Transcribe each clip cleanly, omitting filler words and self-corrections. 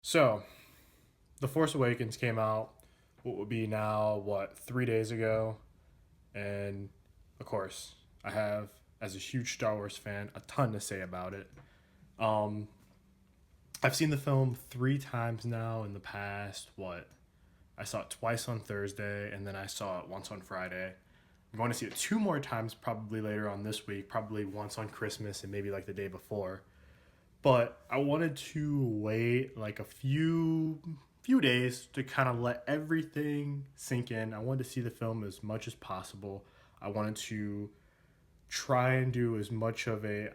So, The Force Awakens came out, what would be now, 3 days ago? And of course, I have, as a huge Star Wars fan, a ton to say about it. Um, I've seen the film three times now in the past, I saw it twice on Thursday, and then I saw it once on Friday. I'm going to see it two more times probably later on this week, probably once on Christmas and maybe like the day before. But I wanted to wait like a few days to kind of let everything sink in. I wanted to see the film as much as possible. I wanted to try and do as much of I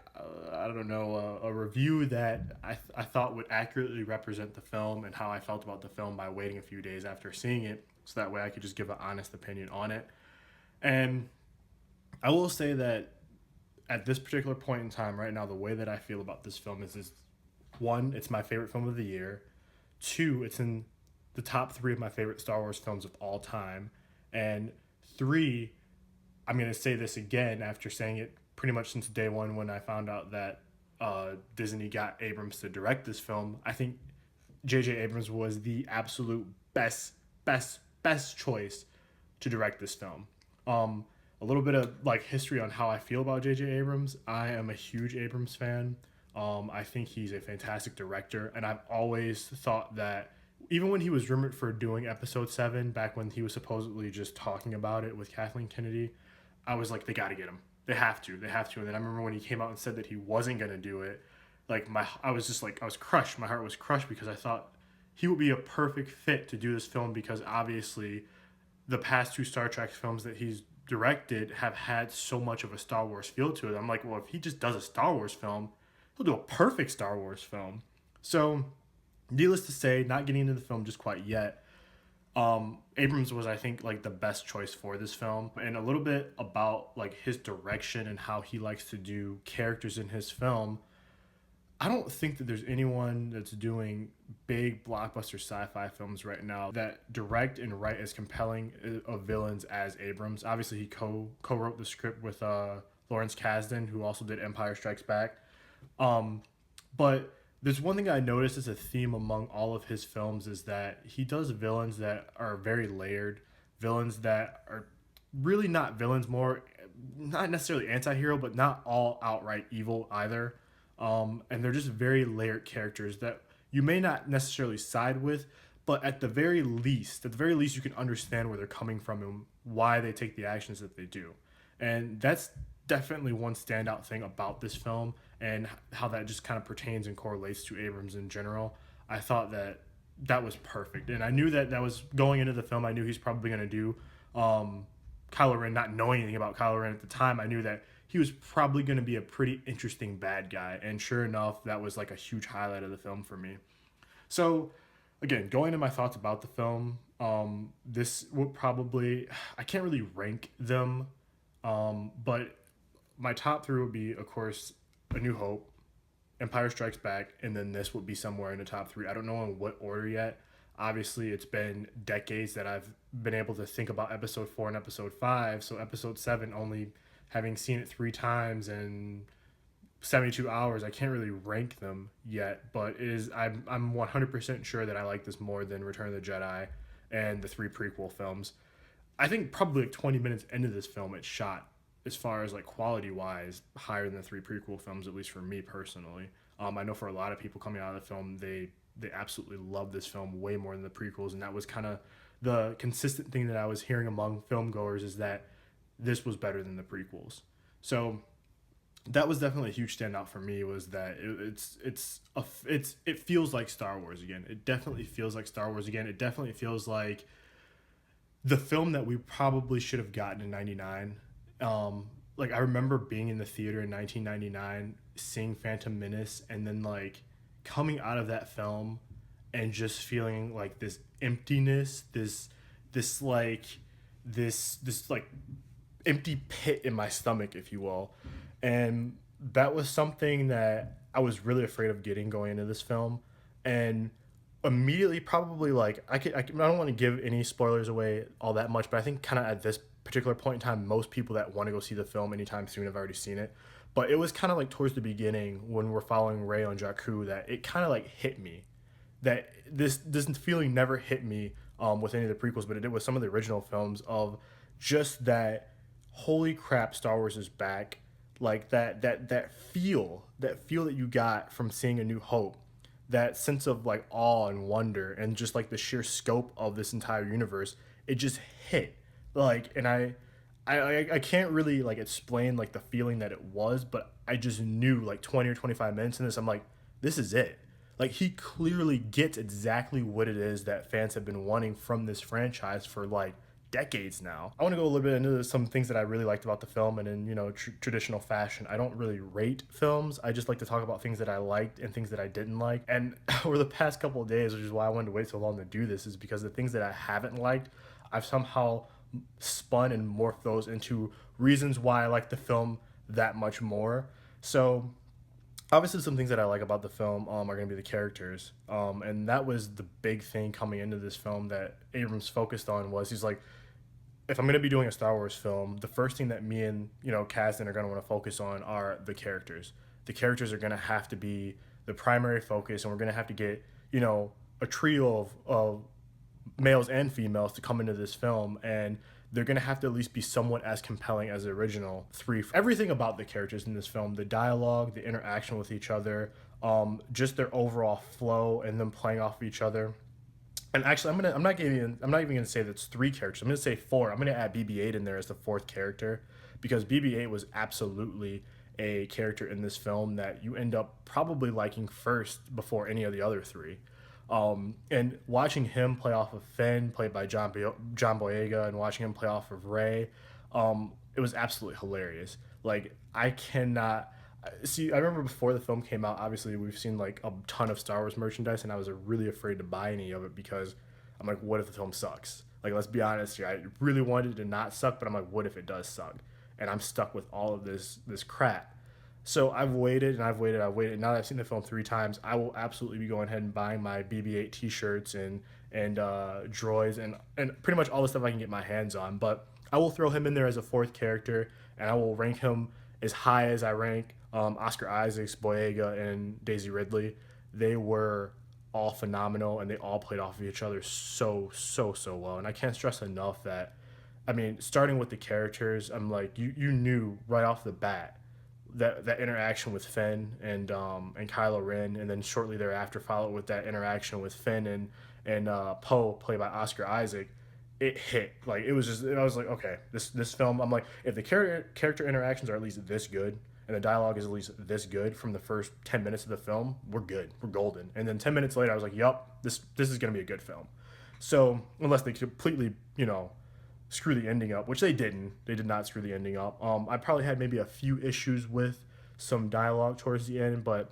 don't know, a review that I thought would accurately represent the film and how I felt about the film by waiting a few days after seeing it, so that way I could just give an honest opinion on it. And I will say that at this particular point in time, right now, the way that I feel about this film is one, it's my favorite film of the year. Two, it's in the top three of my favorite Star Wars films of all time. And three, I'm going to say this again after saying it pretty much since day one when I found out that Disney got Abrams to direct this film. I think J.J. Abrams was the absolute best choice to direct this film. A little bit of like history on how I feel about J.J. Abrams. I am a huge Abrams fan. I think he's a fantastic director, and I've always thought that even when he was rumored for doing Episode 7, back when he was supposedly just talking about it with Kathleen Kennedy, I was like, they got to get him. They have to. They have to. And then I remember when he came out and said that he wasn't going to do it, I was just like, I was crushed. My heart was crushed because I thought he would be a perfect fit to do this film because obviously the past two Star Trek films that he's directed have had so much of a Star Wars feel to it. I'm like, well, if he just does a Star Wars film, he'll do a perfect Star Wars film. So, needless to say, not getting into the film just quite yet. Abrams was, I think, like the best choice for this film, and a little bit about like his direction and how he likes to do characters in his film. I don't think that there's anyone that's doing big blockbuster sci-fi films right now that direct and write as compelling of villains as Abrams. Obviously, he co-wrote the script with Lawrence Kasdan, who also did Empire Strikes Back. Um, but there's one thing I noticed as a theme among all of his films is that he does villains that are very layered, villains that are really not villains, more not necessarily anti-hero, but not all outright evil either. And they're just very layered characters that you may not necessarily side with, but at the very least, you can understand where they're coming from and why they take the actions that they do. And that's definitely one standout thing about this film and how that just kind of pertains and correlates to Abrams in general. I thought that that was perfect, and I knew that that was going into the film. I knew he's probably going to do Kylo Ren, not knowing anything about Kylo Ren at the time. I knew that he was probably going to be a pretty interesting bad guy, and sure enough, that was like a huge highlight of the film for me. So, again, going into my thoughts about the film, this would probably I can't really rank them, but my top three would be, of course, A New Hope, Empire Strikes Back, and then this would be somewhere in the top three. I don't know in what order yet. Obviously, it's been decades that I've been able to think about episode four and episode five. So episode seven, only having seen it three times in 72 hours, I can't really rank them yet. But it is I'm 100% sure that I like this more than Return of the Jedi and the three prequel films. I think probably like 20 minutes into this film, it shot as far as like quality wise higher than the three prequel films, at least for me personally. I know for a lot of people coming out of the film, they absolutely love this film way more than the prequels, and that was kind of the consistent thing that I was hearing among film goers is that this was better than the prequels. So that was definitely a huge standout for me. Was that it feels like Star Wars again. It definitely feels like Star Wars again. It definitely feels like the film that we probably should have gotten in '99. Like I remember being in the theater in 1999, seeing Phantom Menace, and then like coming out of that film and just feeling like this emptiness, this like this like empty pit in my stomach, if you will. And that was something that I was really afraid of getting going into this film. And immediately, probably like I don't want to give any spoilers away all that much, but I think kind of at this particular point in time, most people that want to go see the film anytime soon have already seen it. But it was kind of like towards the beginning when we're following Ray on Jakku that it kind of like hit me that this feeling never hit me with any of the prequels, but it did with some of the original films of just that holy crap, Star Wars is back. Like that feel that you got from seeing A New Hope, that sense of like awe and wonder and just like the sheer scope of this entire universe, it just hit. Like, and I can't really like explain like the feeling that it was, but I just knew like 20 or 25 minutes in this, I'm like, this is it. Like, he clearly gets exactly what it is that fans have been wanting from this franchise for like decades now. I want to go a little bit into some things that I really liked about the film, and in traditional fashion, I don't really rate films. I just like to talk about things that I liked and things that I didn't like. And over the past couple of days, which is why I wanted to wait so long to do this, is because the things that I haven't liked, I've somehow spun and morphed those into reasons why I like the film that much more. So obviously some things that I like about the film are going to be the characters, and that was the big thing coming into this film that Abrams focused on. Was he's like, if I'm going to be doing a Star Wars film, the first thing that me and Kasdan are going to want to focus on are the characters. The characters are going to have to be the primary focus, and we're going to have to get a trio of males and females to come into this film, and they're going to have to at least be somewhat as compelling as the original three. Everything about the characters in this film, the dialogue, the interaction with each other, just their overall flow and them playing off of each other. And actually, I'm not even gonna say that's three characters. I'm gonna say four. I'm gonna add BB-8 in there as the fourth character, because BB-8 was absolutely a character in this film that you end up probably liking first before any of the other three. And watching him play off of Finn, played by John Boyega, and watching him play off of Ray, it was absolutely hilarious. Like, I cannot see. I remember before the film came out, obviously we've seen like a ton of Star Wars merchandise, and I was really afraid to buy any of it because I'm like, what if the film sucks? Like, let's be honest here. I really wanted it to not suck, but I'm like, what if it does suck? And I'm stuck with all of this crap. So I've waited and I've waited. Now that I've seen the film three times, I will absolutely be going ahead and buying my BB-8 T-shirts and droids and pretty much all the stuff I can get my hands on. But I will throw him in there as a fourth character, and I will rank him as high as I rank Oscar Isaacs, Boyega, and Daisy Ridley. They were all phenomenal, and they all played off of each other so well. And I can't stress enough that, I mean, starting with the characters, I'm like, you knew right off the bat that interaction with Finn and Kylo Ren, and then shortly thereafter followed with that interaction with Finn and Poe, played by Oscar Isaac. It hit. Like, it was just, I was like, okay, this film, I'm like, if the character interactions are at least this good and the dialogue is at least this good from the first 10 minutes of the film, we're good, we're golden. And then 10 minutes later, I was like, yup, this is gonna be a good film. So unless they completely screw the ending up, which they didn't. They did not screw the ending up. I probably had maybe a few issues with some dialogue towards the end, but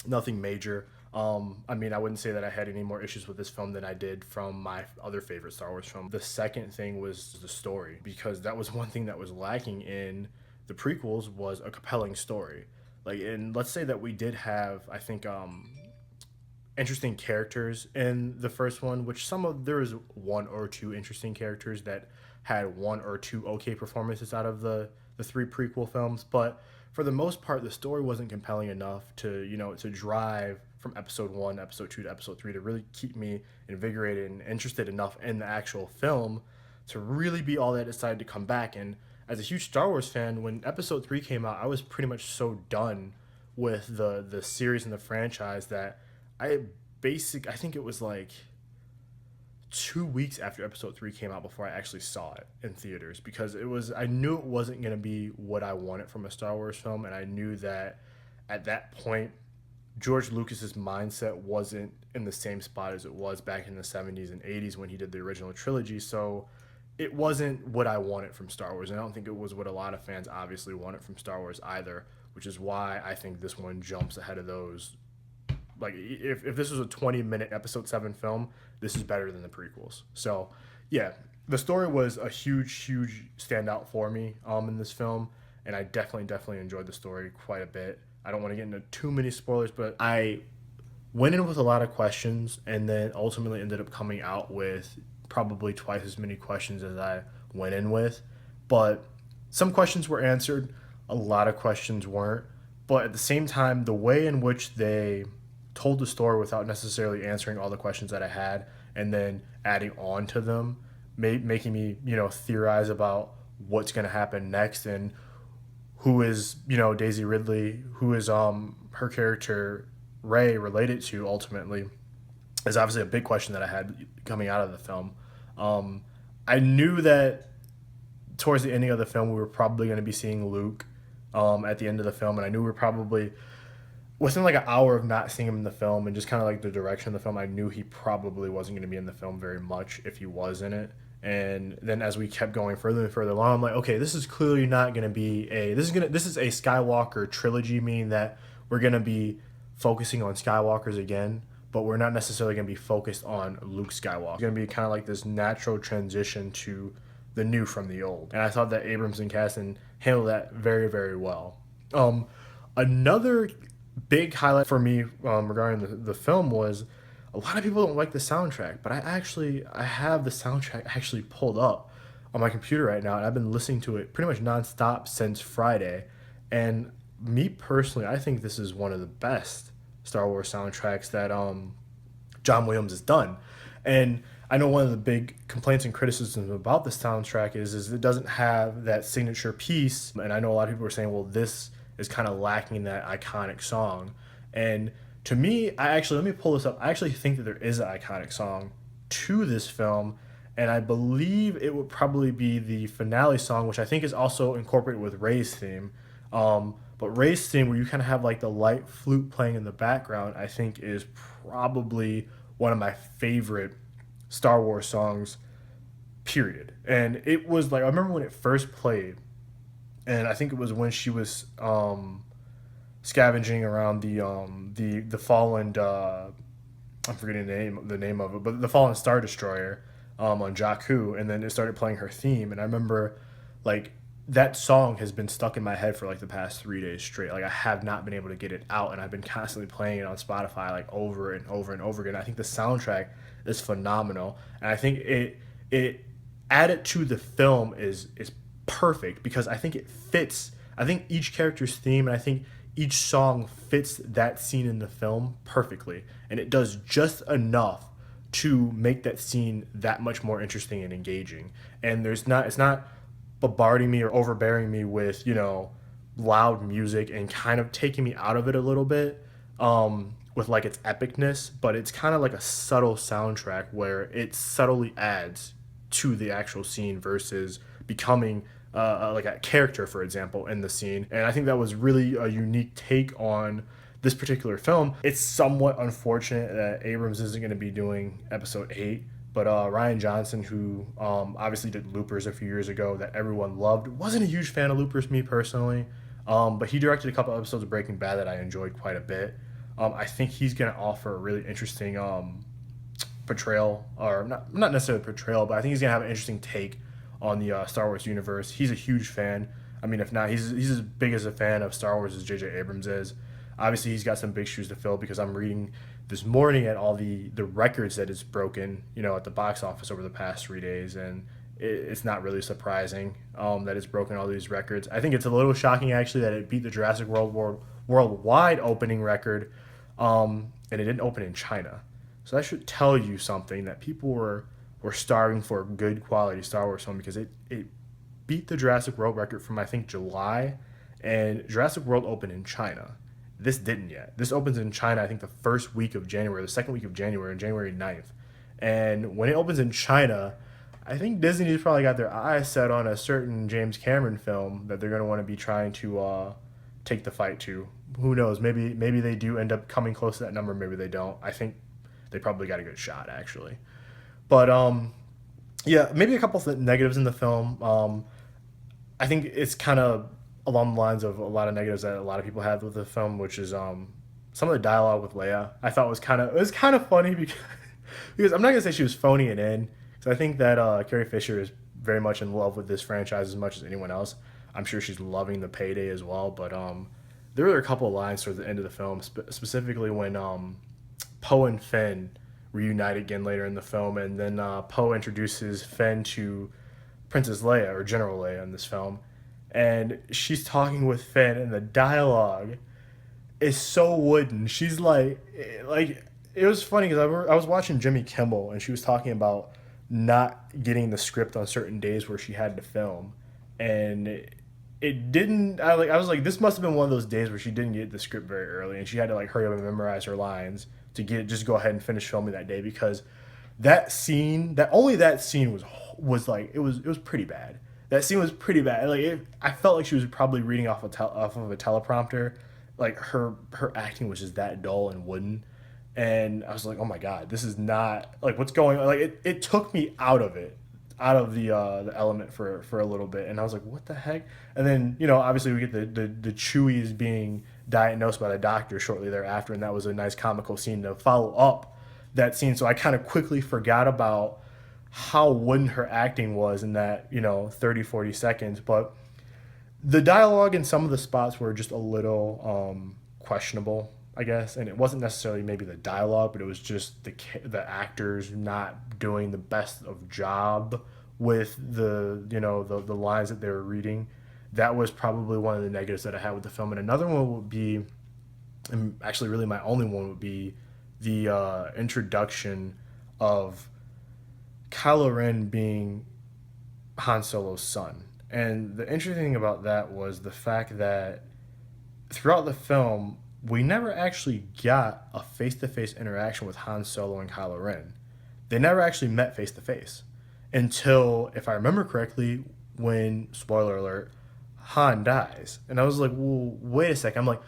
nothing major. I mean, I wouldn't say that I had any more issues with this film than I did from my other favorite Star Wars film. The second thing was the story, because that was one thing that was lacking in the prequels, was a compelling story. Like, and let's say that we did have, I think, interesting characters in the first one, which there was one or two interesting characters that had one or two okay performances out of the three prequel films, but for the most part the story wasn't compelling enough to to drive from episode 1, episode 2 to episode 3 to really keep me invigorated and interested enough in the actual film to really be all that decided to come back. And as a huge Star Wars fan, when episode 3 came out, I was pretty much so done with the series and the franchise that I think it was like 2 weeks after episode 3 came out before I actually saw it in theaters, because I knew it wasn't going to be what I wanted from a Star Wars film, and I knew that at that point George Lucas's mindset wasn't in the same spot as it was back in the 70s and 80s when he did the original trilogy. So it wasn't what I wanted from Star Wars, and I don't think it was what a lot of fans obviously wanted from Star Wars either, which is why I think this one jumps ahead of those. Like, if this was a 20-minute episode 7 film, this is better than the prequels. So yeah, the story was a huge standout for me in this film, and I definitely enjoyed the story quite a bit. I don't want to get into too many spoilers, but I went in with a lot of questions and then ultimately ended up coming out with probably twice as many questions as I went in with. But some questions were answered, a lot of questions weren't. But at the same time, the way in which they told the story without necessarily answering all the questions that I had, and then adding on to them, making me theorize about what's going to happen next, and who is Daisy Ridley, who is her character Ray related to ultimately, is obviously a big question that I had coming out of the film. Um, I knew that towards the ending of the film we were probably going to be seeing Luke at the end of the film, and I knew we were probably within like an hour of not seeing him in the film and just kind of like the direction of the film, I knew he probably wasn't going to be in the film very much if he was in it. And then as we kept going further and further along, I'm like, okay, this is clearly not going to be this is a Skywalker trilogy, meaning that we're going to be focusing on Skywalkers again, but we're not necessarily going to be focused on Luke Skywalker. It's going to be kind of like this natural transition to the new from the old. And I thought that Abrams and Kasdan handled that very, very well. Another big highlight for me regarding the film was a lot of people don't like the soundtrack, but I have the soundtrack actually pulled up on my computer right now, and I've been listening to it pretty much nonstop since Friday. And me personally, I think this is one of the best Star Wars soundtracks that John Williams has done. And I know one of the big complaints and criticisms about the soundtrack is it doesn't have that signature piece. And I know a lot of people are saying, well, this is kind of lacking that iconic song. And to me, let me pull this up. I actually think that there is an iconic song to this film, and I believe it would probably be the finale song, which I think is also incorporated with Rey's theme. But Rey's theme, where you kind of have like the light flute playing in the background, I think is probably one of my favorite Star Wars songs, period. And it was like, I remember when it first played, and I think it was when she was scavenging around the fallen I'm forgetting the name of it, but the fallen Star Destroyer on Jakku, and then it started playing her theme, and I remember like that song has been stuck in my head for like the past 3 days straight. Like I have not been able to get it out, and I've been constantly playing it on Spotify like over and over and over again. I think the soundtrack is phenomenal, and I think it added to the film is perfect because I think it fits. I think each character's theme, and I think each song fits that scene in the film perfectly, and it does just enough to make that scene that much more interesting and engaging. And it's not bombarding me or overbearing me with loud music and kind of taking me out of it a little bit with like its epicness, but it's kind of like a subtle soundtrack where it subtly adds to the actual scene versus becoming like a character, for example, in the scene. And I think that was really a unique take on this particular film. It's somewhat unfortunate that Abrams isn't going to be doing episode 8, but Rian Johnson, who obviously did Loopers a few years ago that everyone loved, wasn't a huge fan of Loopers, me personally, but he directed a couple episodes of Breaking Bad that I enjoyed quite a bit. I think he's going to offer a really interesting portrayal, or not necessarily portrayal, but I think he's going to have an interesting take on the Star Wars universe. He's a huge fan. I mean, if not, he's as big as a fan of Star Wars as J.J. Abrams is. Obviously, he's got some big shoes to fill because I'm reading this morning at all the records that it's broken, at the box office over the past 3 days, and it's not really surprising that it's broken all these records. I think it's a little shocking, actually, that it beat the Jurassic World worldwide opening record, and it didn't open in China. So that should tell you something, that people were starving for a good quality Star Wars film, because it beat the Jurassic World record from I think July, and Jurassic World opened in China. This didn't yet. This opens in China I think the first week of January, the second week of January, on January 9th. And when it opens in China, I think Disney's probably got their eyes set on a certain James Cameron film that they're going to want to be trying to take the fight to. Who knows? Maybe they do end up coming close to that number. Maybe they don't. I think they probably got a good shot, actually. But yeah, maybe a couple of negatives in the film. I think it's kind of along the lines of a lot of negatives that a lot of people had with the film, which is some of the dialogue with Leia. I thought was kind of funny because I'm not gonna say she was phoning it in, because I think that Carrie Fisher is very much in love with this franchise as much as anyone else. I'm sure she's loving the payday as well. But there were a couple of lines towards the end of the film, specifically when Poe and Finn reunite again later in the film, and then Poe introduces Finn to Princess Leia, or General Leia in this film, and she's talking with Finn, and the dialogue is so wooden. She's like it was funny because I was watching Jimmy Kimmel and she was talking about not getting the script on certain days where she had to film, and it didn't. I was like, this must have been one of those days where she didn't get the script very early and she had to like hurry up and memorize her lines to get just go ahead and finish filming that day because that scene was like it was pretty bad. That scene was pretty bad. I felt like she was probably reading off of a teleprompter. Like her acting was just that dull and wooden, and I was like, oh my god, this is not like what's going on. Like it took me out of it, out of the element for a little bit, and I was like, what the heck? And then obviously we get the Chewies being diagnosed by the doctor shortly thereafter, and that was a nice comical scene to follow up that scene. So I kind of quickly forgot about how wooden her acting was in that 30-40 seconds, but the dialogue in some of the spots were just a little questionable, I guess, and it wasn't necessarily maybe the dialogue, but it was just the actors not doing the best of job with the lines that they were reading. That was probably one of the negatives that I had with the film. And another one would be, and actually really my only one would be the introduction of Kylo Ren being Han Solo's son. And the interesting thing about that was the fact that throughout the film, we never actually got a face to face interaction with Han Solo and Kylo Ren. They never actually met face to face until, if I remember correctly, when, spoiler alert, Han dies. And I was like, well, wait a second. I'm like,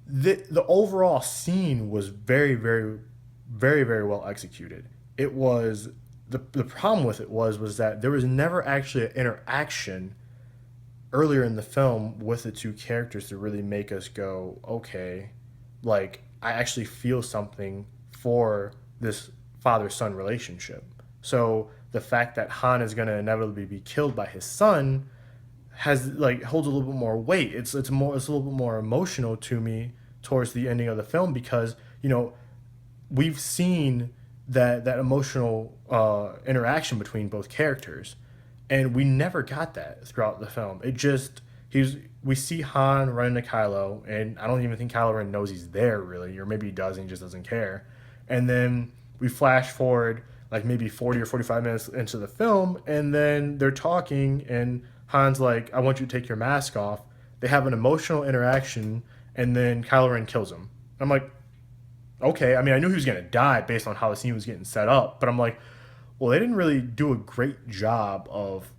the overall scene was very, very, very, very well executed. It was the problem with it was that there was never actually an interaction earlier in the film with the two characters to really make us go, okay, like I actually feel something for this father-son relationship. So the fact that Han is going to inevitably be killed by his son has like holds a little bit more weight. It's a little bit more emotional to me towards the ending of the film because we've seen that emotional interaction between both characters, and we never got that throughout the film. It just we see Han running to Kylo, and I don't even think Kylo Ren knows he's there really, or maybe he does and he just doesn't care. And then we flash forward like maybe 40 or 45 minutes into the film, and then they're talking, and Han's like, "I want you to take your mask off." They have an emotional interaction, and then Kylo Ren kills him. I'm like, okay. I mean, I knew he was gonna die based on how the scene was getting set up, but I'm like, well, they didn't really do a great job of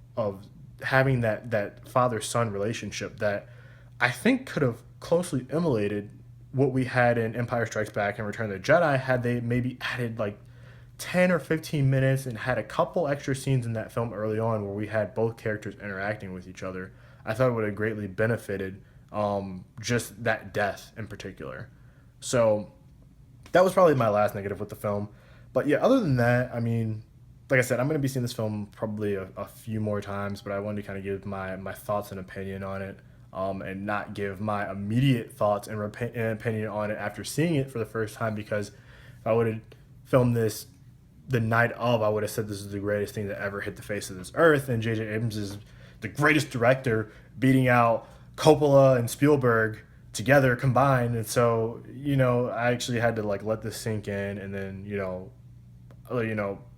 having that father son relationship that I think could have closely emulated what we had in Empire Strikes Back and Return of the Jedi had they maybe added like 10 or 15 minutes and had a couple extra scenes in that film early on where we had both characters interacting with each other. I thought it would have greatly benefited just that death in particular. So that was probably my last negative with the film. But yeah, other than that, I mean, like I said, I'm going to be seeing this film probably a few more times, but I wanted to kind of give my thoughts and opinion on it, and not give my immediate thoughts and opinion on it after seeing it for the first time, because if I would have filmed this the night of, I would have said this is the greatest thing that ever hit the face of this earth, and J.J. Abrams is the greatest director, beating out Coppola and Spielberg together combined. And so I actually had to like let this sink in, and then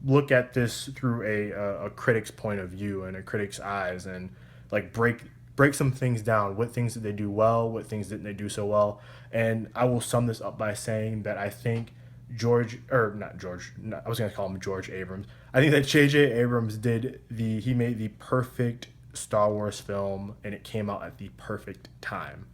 look at this through a critic's point of view and a critic's eyes, and like break some things down. What things did they do well? What things didn't they do so well? And I will sum this up by saying that I think I was going to call him George Abrams. I think that J.J. Abrams he made the perfect Star Wars film, and it came out at the perfect time.